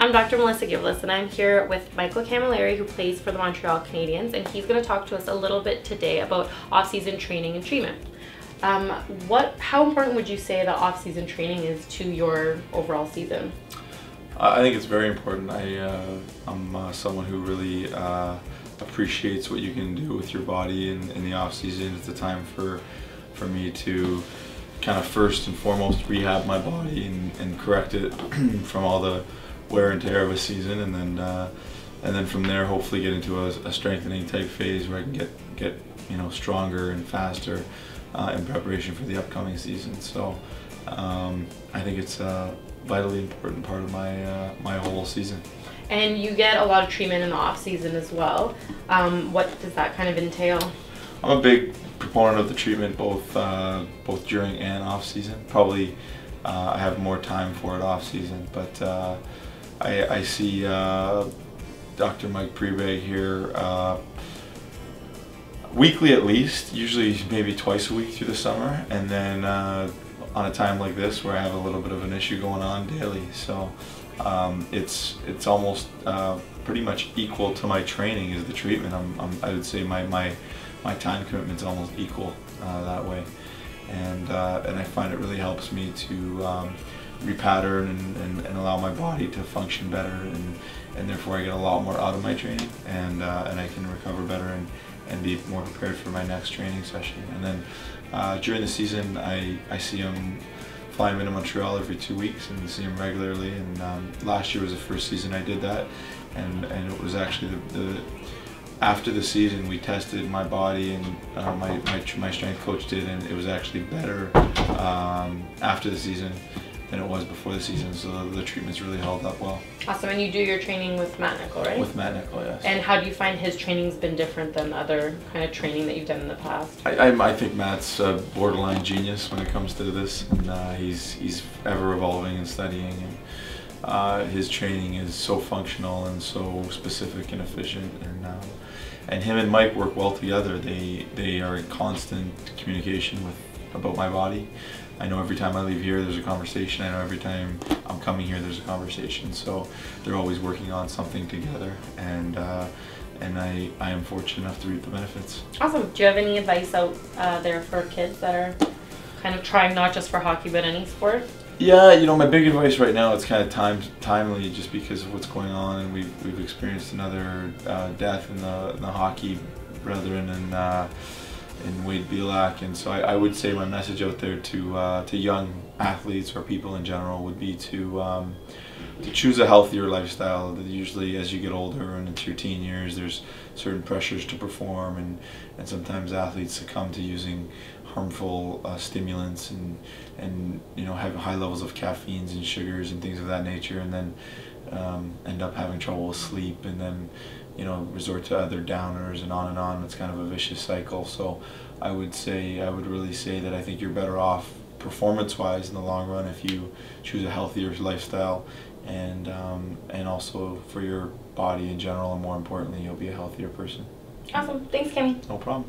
I'm Dr. Melissa Givelos, and I'm here with Michael Cammalleri, who plays for the Montreal Canadiens, and he's going to talk to us a little bit today about off-season training and treatment. How important would you say that off-season training is to your overall season? I think it's very important. I'm someone who really appreciates what you can do with your body in the off-season. It's a time for me to kind of first and foremost rehab my body and correct it from all the wear and tear of a season, and then from there hopefully get into a strengthening type phase where I can get stronger and faster in preparation for the upcoming season. So I think it's a vitally important part of my whole season. And you get a lot of treatment in the off season as well. What does that kind of entail? I'm a big proponent of the treatment both during and off season. Probably I have more time for it off season, but I see Dr. Mike Prebe here weekly at least, usually maybe twice a week through the summer, and then on a time like this where I have a little bit of an issue going on daily. So it's almost pretty much equal to my training is the treatment. I would say my time commitment's almost equal that way, and I find it really helps me to repattern and allow my body to function better, and therefore I get a lot more out of my training, and I can recover better and be more prepared for my next training session. And then during the season I see him, fly him into Montreal every 2 weeks and see him regularly, and last year was the first season I did that, and it was actually after the season we tested my body, and my strength coach did, and it was actually better after the season than it was before the season, so the treatment's really held up well. Awesome. And you do your training with Matt Nickel, right? With Matt Nickel, yes. And how do you find his training's been different than other kind of training that you've done in the past? I think Matt's a borderline genius when it comes to this, and he's ever evolving and studying, and his training is so functional and so specific and efficient, and him and Mike work well together. They are in constant communication about my body. I know every time I leave here there's a conversation. I know every time I'm coming here there's a conversation. So they're always working on something together, and I am fortunate enough to reap the benefits. Awesome. Do you have any advice out there for kids that are kind of trying not just for hockey but any sport? Yeah, my big advice right now, it's kind of timely just because of what's going on, and we've experienced another death in the hockey brethren, and Wade Belak, and so I would say my message out there to young athletes or people in general would be to choose a healthier lifestyle. Usually as you get older and into your teen years, there's certain pressures to perform, and sometimes athletes succumb to using harmful stimulants and have high levels of caffeines and sugars and things of that nature, and then end up having trouble with sleep, and then resort to other downers, and on. It's kind of a vicious cycle. So I would really say that I think you're better off performance-wise in the long run if you choose a healthier lifestyle, and also for your body in general, and more importantly, you'll be a healthier person. Awesome. Thanks, Cammy. No problem.